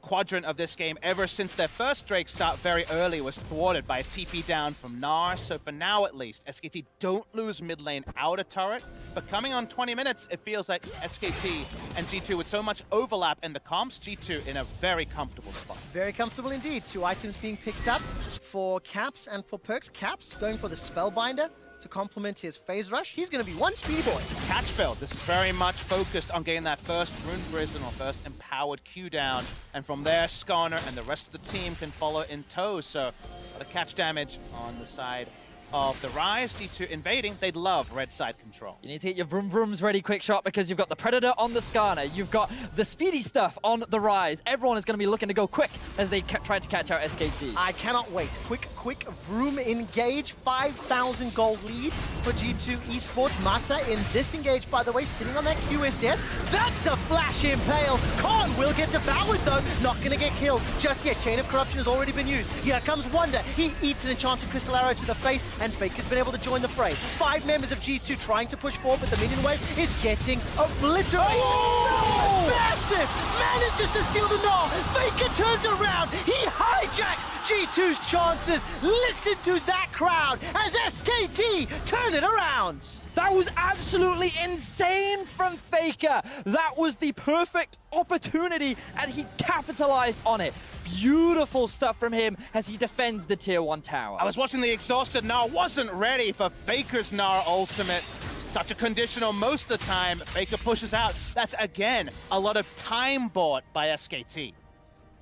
quadrant of this game ever since their first Drake start very early was thwarted by a TP down from Gnar. So for now at least, SKT don't lose mid lane outer turret. But coming on 20 minutes, it feels like SKT and G2 with so much overlap in the comps, G2 in a very comfortable spot. Very comfortable indeed. 2 items being picked up for Caps and for Perks. Caps going for the Spellbinder to complement his phase rush. He's going to be one speedy boy. It's catch build. This is very much focused on getting that first Rune Prison or first empowered Q down. And from there, Skarner and the rest of the team can follow in tow. So the catch damage on the side of the Rise. G2 invading, they'd love red side control. You need to get your vroom vrooms ready quick shot because you've got the Predator on the Skarner. You've got the speedy stuff on the Rise. Everyone is going to be looking to go quick as they try to catch out SKT. I cannot wait. Quick vroom engage. 5,000 gold lead for G2 Esports. Mata in this engage, by the way, sitting on that QSS. That's a flash impale. Khan will get devoured though. Not going to get killed just yet. Chain of Corruption has already been used. Here comes Wonder. He eats an enchanted crystal arrow to the face, and Fake has been able to join the fray. 5 members of G2 trying to push forward, but the minion wave is getting obliterated. Oh! Massive! Manages to steal the Gnaw. Faker turns around. He hijacks G2's chances. Listen to that crowd as SKT turn it around. That was absolutely insane from Faker. That was the perfect opportunity, and he capitalized on it. Beautiful stuff from him as he defends the Tier 1 tower. I was watching the exhausted Gnar, wasn't ready for Faker's Gnar ultimate. Such a conditional most of the time. Faker pushes out. That's, again, a lot of time bought by SKT.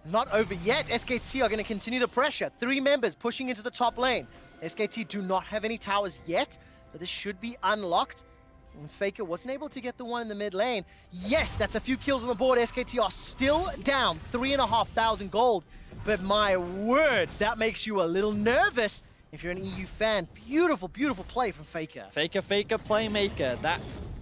Not over yet. SKT are going to continue the pressure. 3 members pushing into the top lane. SKT do not have any towers yet, but this should be unlocked. And Faker wasn't able to get the one in the mid lane. Yes, that's a few kills on the board. SKT are still down 3,500 gold. But my word, that makes you a little nervous if you're an EU fan. Beautiful, beautiful play from Faker. Faker, playmaker.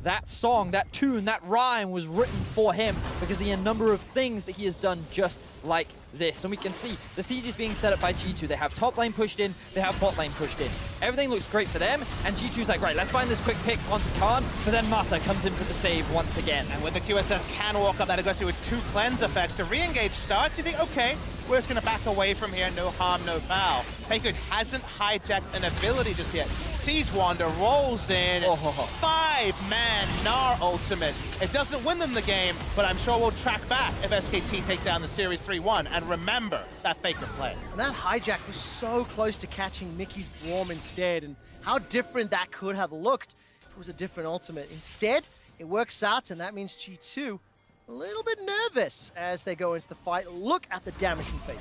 That song, that tune, that rhyme was written for him because of the number of things that he has done just like this. And we can see the siege is being set up by G2. They have top lane pushed in, they have bot lane pushed in. Everything looks great for them, and G2's like, right, let's find this quick pick onto Khan, but then Mata comes in for the save once again. And with the QSS can walk up that aggressive with 2 cleanse effects, the re-engage starts, you think, okay, we're just going to back away from here, no harm, no foul. Faker hasn't hijacked an ability just yet. Sees Wander, rolls in, 5-man Gnar ultimate. It doesn't win them the game, but I'm sure we'll track back if SKT take down the series 3-1. And remember that Faker play. And that hijack was so close to catching Mickey's Swarm instead, and how different that could have looked if it was a different ultimate. Instead, it works out, and that means G2 a little bit nervous as they go into the fight. Look at the damage from Faker.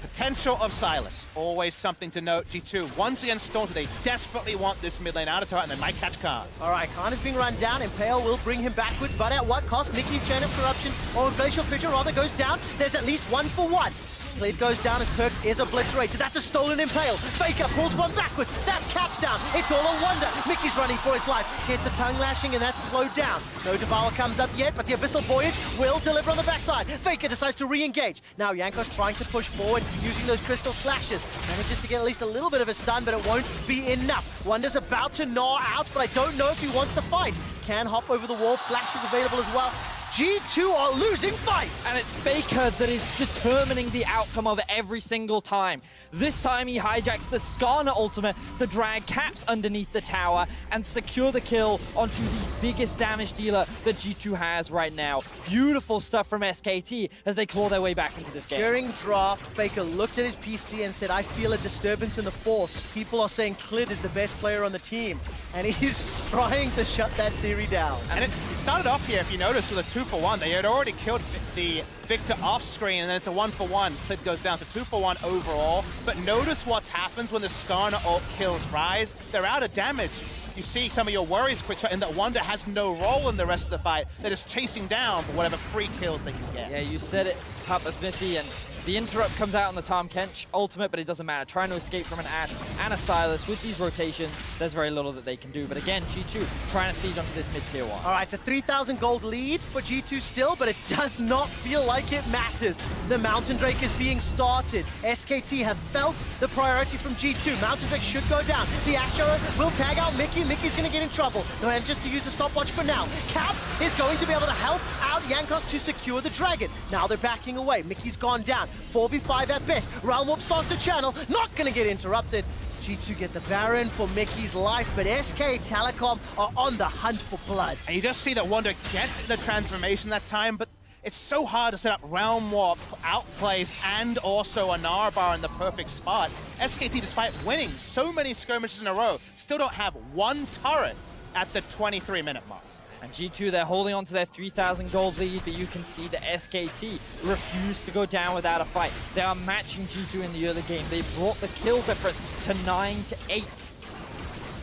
Potential of Sylas, always something to note. G2 once again Staunted, they desperately want this mid lane out of tower, and they might catch Khan. All right, Khan is being run down. Impale will bring him backwards, but at what cost? Mickey's Chain of Corruption, or Glacial Fissure rather, goes down. There's at least 1 for 1. Bleed goes down as Perks is obliterated. That's a stolen Impale. Faker pulls one backwards. That's Caps down. It's all a wonder. Mickey's running for his life. Gets a tongue lashing, and that's slowed down. No Devour comes up yet, but the Abyssal Voyage will deliver on the backside. Faker decides to re-engage. Now Jankos trying to push forward using those crystal slashes. Manages to get at least a little bit of a stun, but it won't be enough. Wonder's about to gnaw out, but I don't know if he wants to fight. Can hop over the wall. Flash is available as well. G2 are losing fights! And it's Faker that is determining the outcome of it every single time. This time he hijacks the Skarner ultimate to drag Caps underneath the tower and secure the kill onto the biggest damage dealer that G2 has right now. Beautiful stuff from SKT as they claw their way back into this game. During draft, Faker looked at his PC and said, I feel a disturbance in the force. People are saying Klid is the best player on the team. And he's trying to shut that theory down. And it started off here, if you notice, with a 2-for-1. They had already killed the Victor off screen, and then it's a 1-for-1. Klid goes down, so 2-for-1 overall. But notice what happens when the Skarner ult kills Rise. They're out of damage. You see some of your worries quick shot, and that Wonder has no role in the rest of the fight. They're just chasing down for whatever free kills they can get. Yeah, you said it, Papa Smithy, and the interrupt comes out on the Tahm Kench ultimate, but it doesn't matter. Trying to escape from an Ashe and a Sylas with these rotations, there's very little that they can do. But again, G2 trying to siege onto this mid-tier 1. All right, it's a 3,000 gold lead for G2 still, but it does not feel like it matters. The Mountain Drake is being started. SKT have felt the priority from G2. Mountain Drake should go down. The Ashe Arrow will tag out Mickey. Mickey's going to get in trouble. No, and just to use the stopwatch for now. Caps is going to be able to help out Jankos to secure the Dragon. Now they're backing away. Mickey's gone down. 4v5 at best. Realm Warp starts to channel. Not going to get interrupted. G2 get the Baron for Mickey's life, but SK Telecom are on the hunt for blood. And you just see that Wonder gets the transformation that time, but it's so hard to set up Realm Warp, outplays, and also a Nara bar in the perfect spot. SKT, despite winning so many skirmishes in a row, still don't have one turret at the 23-minute mark. And G2, they're holding on to their 3,000 gold lead, but you can see that SKT refuse to go down without a fight. They are matching G2 in the early game. They brought the kill difference to 9-8.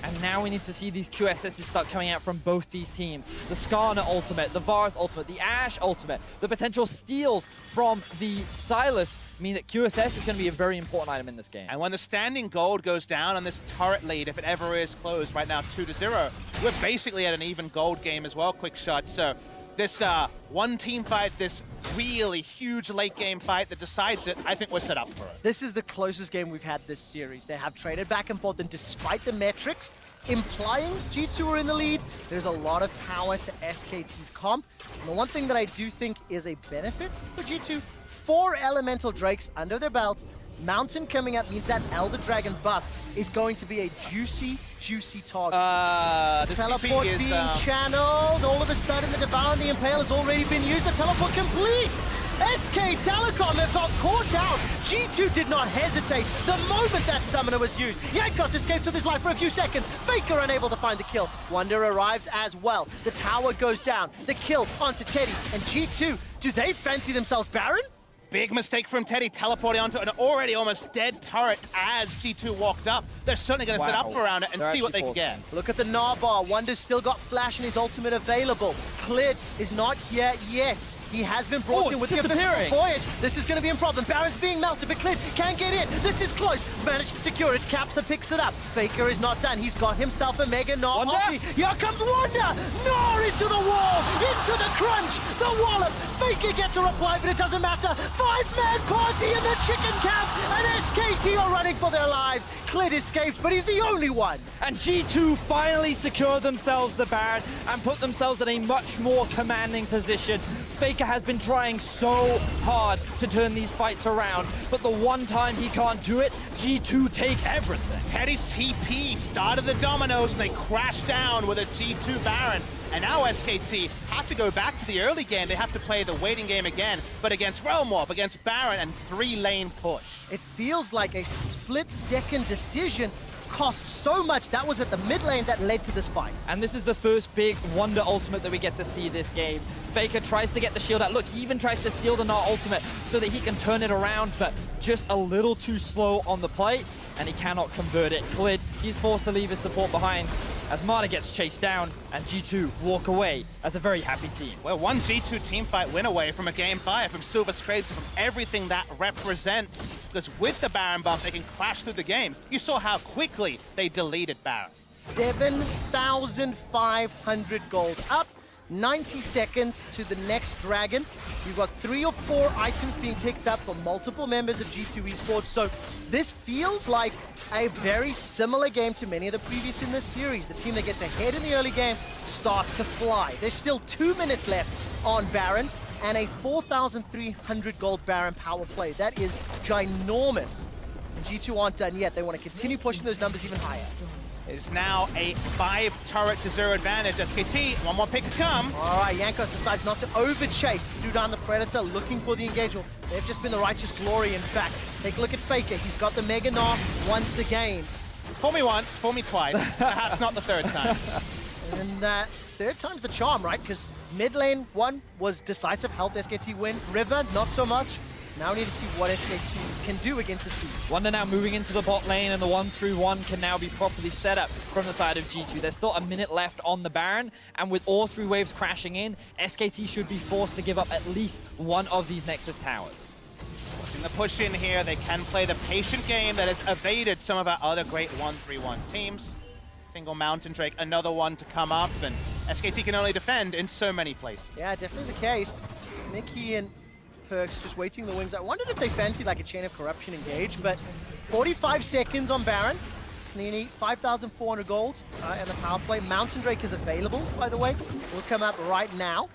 And now we need to see these QSSs start coming out from both these teams. The Skarner ultimate, the Varus ultimate, the Ashe ultimate, the potential steals from the Sylas mean that QSS is going to be a very important item in this game. And when the standing gold goes down on this turret lead, if it ever is closed right now 2-0, we're basically at an even gold game as well, Quick Shot. So this one team fight, this really huge late game fight that decides it, I think we're set up for it. This is the closest game we've had this series. They have traded back and forth, and despite the metrics implying G2 are in the lead, there's a lot of power to SKT's comp. And the one thing that I do think is a benefit for G2, 4 Elemental Drakes under their belt. Mountain coming up means that Elder Dragon buff is going to be a juicy, juicy target. This Teleport TP is, being channeled. All of a sudden, the Devour and the Impale has already been used. The teleport completes. SK Telecom have got caught out. G2 did not hesitate the moment that summoner was used. Jankos escapes with his life for a few seconds. Faker unable to find the kill. Wonder arrives as well. The tower goes down. The kill onto Teddy. And G2, do they fancy themselves Baron? Big mistake from Teddy, teleporting onto an already almost dead turret as G2 walked up. They're certainly going to set up around it and see what they can get. Look at the Narbar. Wonder's still got Flash and his ultimate available. Clid is not here yet. He has been brought in with the Abyssal Voyage. This is going to be a problem. Baron's being melted, but Clid can't get in. This is close. Managed to secure it. Capsa picks it up. Faker is not done. He's got himself a Mega Gnar. Here comes Wonder. Gnar into the wall. Into the crunch. The wallop. Faker gets a reply, but it doesn't matter. 5-man party in the chicken camp. And SKT are running for their lives. Clid escapes, but he's the only one. And G2 finally secured themselves the Baron and put themselves in a much more commanding position. Faker has been trying so hard to turn these fights around, but the one time he can't do it, G2 take everything. Teddy's TP started the dominoes and they crash down with a G2 Baron. And now SKT have to go back to the early game. They have to play the waiting game again, but against Realm Warp, against Baron, and 3-lane push. It feels like a split-second decision cost so much. That was at the mid lane that led to this fight. And this is the first big Wonder ultimate that we get to see this game. Faker tries to get the shield out. Look, he even tries to steal the Gnar ultimate so that he can turn it around, but just a little too slow on the plate, and he cannot convert it. Clid, he's forced to leave his support behind as Marta gets chased down, and G2 walk away as a very happy team. Well, one G2 teamfight win away from a game 5, from Silver Scrapes, from everything that represents. Because with the Baron buff, they can crash through the game. You saw how quickly they deleted Baron. 7,500 gold up. 90 seconds to the next dragon. You've got 3 or 4 items being picked up for multiple members of G2 Esports. So this feels like a very similar game to many of the previous in this series. The team that gets ahead in the early game starts to fly. There's still 2 minutes left on Baron and a 4,300 gold Baron power play. That is ginormous. And G2 aren't done yet. They want to continue pushing those numbers even higher. It's now a 5-turret to 0 advantage. SKT, one more pick to come. All right, Jankos decides not to over-chase. Threw down the Predator, looking for the engagement. They've just been the Righteous Glory, in fact. Take a look at Faker. He's got the Mega Gnar once again. Fool me once, fool me twice. Perhaps not the third time. And that third time's the charm, right? Because mid lane 1 was decisive, helped SKT win. River, not so much. Now we need to see what SKT can do against the Siege. Wonder now moving into the bot lane, and the 1-3-1 can now be properly set up from the side of G2. There's still a minute left on the Baron, and with all 3 waves crashing in, SKT should be forced to give up at least one of these Nexus towers. In the push in here, they can play the patient game that has evaded some of our other great 1-3-1 teams. Single Mountain Drake, another one to come up, and SKT can only defend in so many places. Yeah, definitely the case. Mickey and Perks just waiting the wings. I wondered if they fancied like a Chain of Corruption engage, but 45 seconds on Baron. Snini, 5,400 gold and the power play. Mountain Drake is available, by the way. Will come up right now.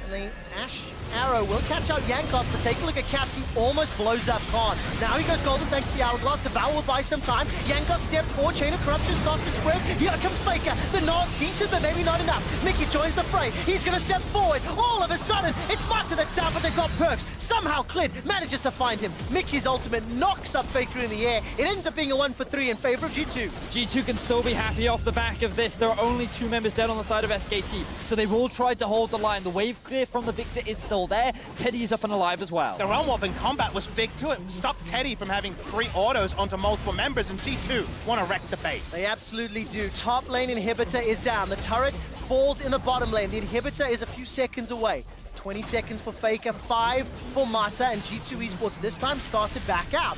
The Ash Arrow will catch out Yankos, but take a look at Caps. He almost blows up Khan. Now he goes golden thanks to the Hourglass. Devour will buy some time. Yankos steps forward. Chain of Corruption starts to spread. Here comes Faker. The Nars decent, but maybe not enough. Mickey joins the fray. He's going to step forward. All of a sudden, it's Mata that's down, but they've got perks. Somehow Clid manages to find him. Mickey's ultimate knocks up Faker in the air. It ends up being a 1-for-3 in favor of G2. G2 can still be happy off the back of this. There are only 2 members dead on the side of SKT, so they've all tried to hold the line. The wave clear from the Victor is still there. Teddy is up and alive as well. The Realm Warp in combat was big to it. Stop Teddy from having 3 autos onto multiple members, and G2 want to wreck the base. They absolutely do. Top lane inhibitor is down. The turret falls in the bottom lane. The inhibitor is a few seconds away. 20 seconds for Faker, 5 for Mata, and G2 Esports this time started back out.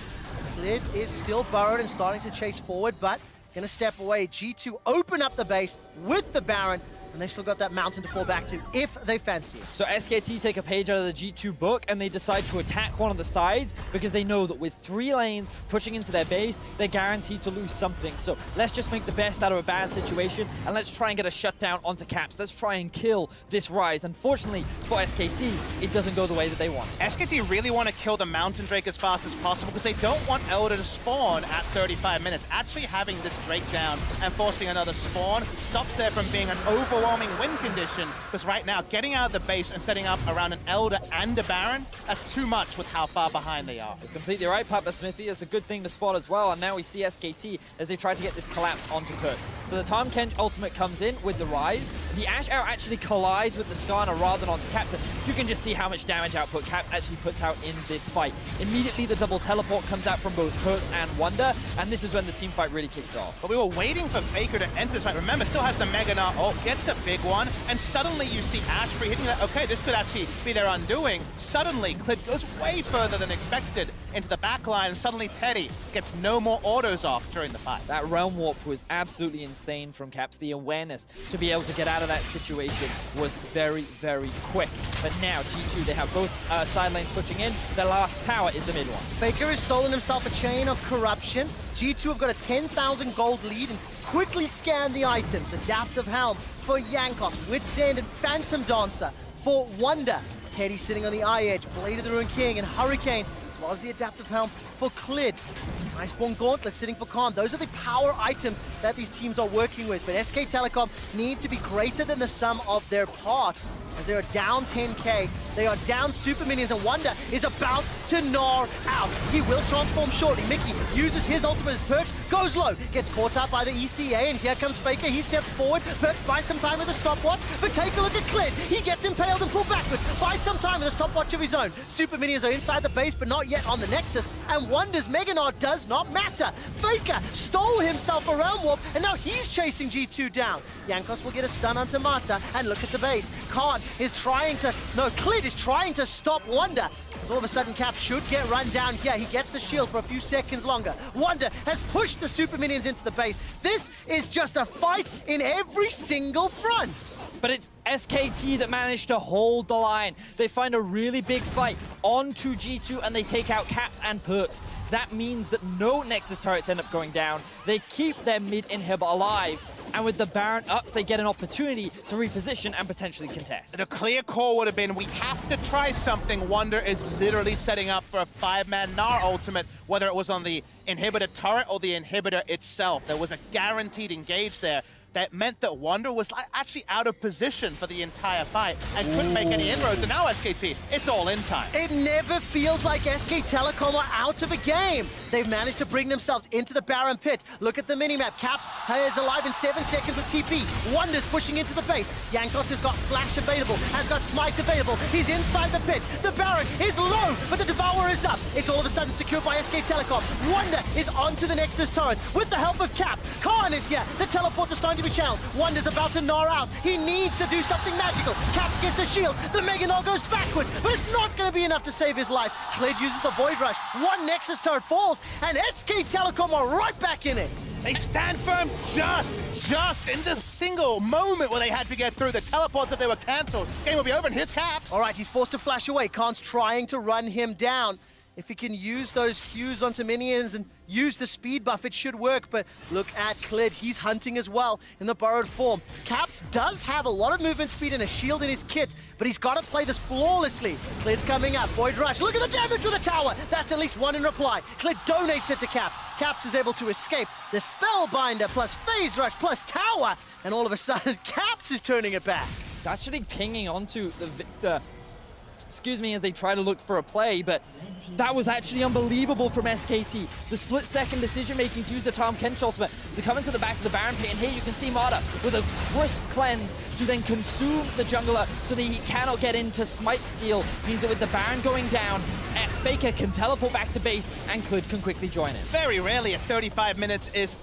Clid is still burrowed and starting to chase forward, but gonna step away. G2 open up the base with the Baron, and they still got that mountain to fall back to if they fancy it. So SKT take a page out of the G2 book and they decide to attack one of the sides because they know that with 3 lanes pushing into their base, they're guaranteed to lose something. So let's just make the best out of a bad situation and let's try and get a shutdown onto Caps. Let's try and kill this Rise. Unfortunately for SKT, it doesn't go the way that they want. SKT really want to kill the Mountain Drake as fast as possible because they don't want Elder to spawn at 35 minutes. Actually having this Drake down and forcing another spawn stops there from being an overwhelming win condition, because right now getting out of the base and setting up around an Elder and a Baron, that's too much with how far behind they are. You're completely right, Papa Smithy. It's a good thing to spot as well, and now we see SKT as they try to get this collapse onto Perks. So the Tom Kench ultimate comes in with the Rise. The Ash Arrow actually collides with the Skarner rather than onto Caps. You can just see how much damage output Caps actually puts out in this fight. Immediately the double teleport comes out from both Perks and Wonder, and this is when the team fight really kicks off. But we were waiting for Faker to enter this fight. Remember, still has the Mega Gnar ult, gets a big one, and suddenly you see Ash free hitting that. Okay, this could actually be their undoing. Suddenly, Clid goes way further than expected into the back line, and suddenly Teddy gets no more autos off during the fight. That Realm Warp was absolutely insane from Caps. The awareness to be able to get out of that situation was very, very quick. But now G2, they have both side lanes pushing in. Their last tower is the mid one. Faker has stolen himself a chain of corruption. G2 have got a 10,000 gold lead and quickly scan the items. Adaptive Helm for Yankos, Witsend and Phantom Dancer for Wonder. Teddy sitting on the eye edge, Blade of the Ruin King and Hurricane, as well as the Adaptive Helm for Clid. Iceborne Gauntlet sitting for Khan. Those are the power items that these teams are working with, but SK Telecom need to be greater than the sum of their parts, as they are down 10k. They are down super minions, and Wonder is about to gnar out. He will transform shortly. Mickey uses his ultimate as Perks, goes low, gets caught out by the ECA, and here comes Faker. He steps forward. Perks buys some time with a stopwatch, but take a look at Clid. He gets impaled and pulled backwards. Buys some time with a stopwatch of his own. Super minions are inside the base, but not yet on the Nexus, and Wonder's Mega Gnar does not matter. Faker stole himself a Realm Warp, and now he's chasing G2 down. Yankos will get a stun onto Mata, and look at the base. Khan is trying to, no, Clid is trying to stop Wonder. As all of a sudden, Cap should get run down here. He gets the shield for a few seconds longer. Wonder has pushed the super minions into the base. This is just a fight in every single front. But it's SKT that managed to hold the line. They find a really big fight onto G2 and they take out Caps and Perks. That means that no Nexus turrets end up going down. They keep their mid inhibitor alive. And with the Baron up, they get an opportunity to reposition and potentially contest. The clear call would have been, we have to try something. Wonder is literally setting up for a 5-man Gnar ultimate, whether it was on the inhibitor turret or the inhibitor itself. There was a guaranteed engage there. That meant that Wonder was actually out of position for the entire fight and couldn't make any inroads. And now SKT, it's all in time. It never feels like SK Telecom are out of a game. They've managed to bring themselves into the Baron pit. Look at the minimap. Caps is alive in 7 seconds of TP. Wonder's pushing into the base. Yankos has got Flash available, has got Smite available. He's inside the pit. The Baron is low, but the Devourer is up. It's all of a sudden secured by SK Telecom. Wonder is onto the Nexus turrets with the help of Caps. Khan is here. The teleports are starting to be channeled. Wonder's about to gnar out. He needs to do something magical. Caps gets the shield. The Mega Gnar goes backwards, but it's not going to be enough to save his life. Clid uses the Void Rush. One Nexus turret falls, and SK Telecom are right back in it. They stand firm just in the single moment where they had to get through. The teleports, if they were cancelled, game will be over, and here's Caps. All right, he's forced to flash away. Khan's trying to run him down. If he can use those Qs onto minions and use the speed buff, it should work. But look at Clid. He's hunting as well in the borrowed form. Caps does have a lot of movement speed and a shield in his kit, but he's got to play this flawlessly. Clid's coming up. Void Rush. Look at the damage with the tower. That's at least one in reply. Clid donates it to Caps. Caps is able to escape. The Spellbinder plus Phase Rush plus tower. And all of a sudden, Caps is turning it back. It's actually pinging onto the Victor, excuse me, as they try to look for a play, but that was actually unbelievable from SKT. The split-second decision-making to use the Tahm Kench ultimate to come into the back of the Baron pit, and here you can see Marta with a crisp cleanse to then consume the jungler so that he cannot get into Smite Steal. Means that with the Baron going down, Faker can teleport back to base, and Clid can quickly join it. Very rarely at 35 minutes is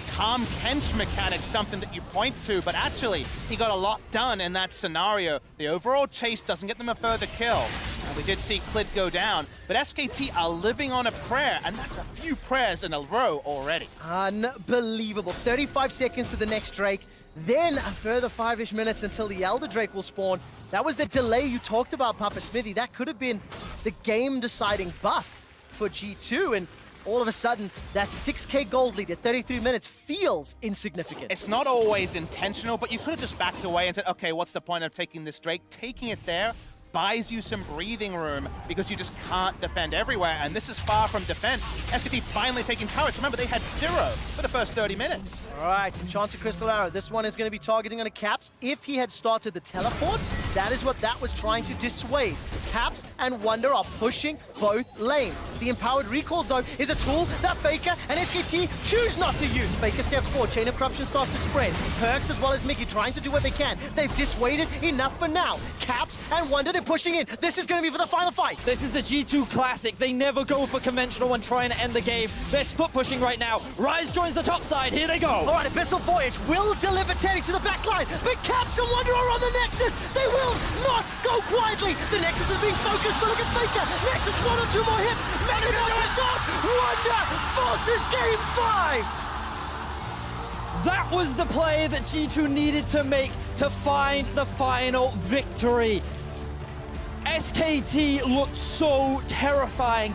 Tahm Kench mechanics something that you point to, but actually, he got a lot done in that scenario. The overall chase doesn't get them a further kill. And we did see Clid go down, but SKT are living on a prayer, and that's a few prayers in a row already. Unbelievable. 35 seconds to the next Drake, then a further 5-ish minutes until the Elder Drake will spawn. That was the delay you talked about, Papa Smithy. That could have been the game-deciding buff for G2, and all of a sudden, that 6K gold lead at 33 minutes feels insignificant. It's not always intentional, but you could have just backed away and said, okay, what's the point of taking this Drake? Taking it there buys you some breathing room because you just can't defend everywhere, and this is far from defense. SKT finally taking turrets. Remember, they had 0 for the first 30 minutes. All right, Enchanted Crystal Arrow. This one is going to be targeting on a Caps. If he had started the teleport, that is what that was trying to dissuade. Caps and Wonder are pushing both lanes. The Empowered Recalls, though, is a tool that Faker and SKT choose not to use. Faker steps forward, Chain of Corruption starts to spread. Perks as well as Mickey trying to do what they can. They've dissuaded enough for now. Caps and Wonder, they're pushing in. This is going to be for the final fight. This is the G2 classic. They never go for conventional when trying to end the game. They're split pushing right now. Rise joins the top side. Here they go. All right, Abyssal Voyage will deliver Teddy to the back line, but Caps and Wonder are on the Nexus. They will not go quietly. The Nexus is being focused, but look at Faker. Nexus 1 or 2 more hits. Many more on top. Wonder forces game 5. That was the play that G2 needed to make to find the final victory. SKT looked so terrifying.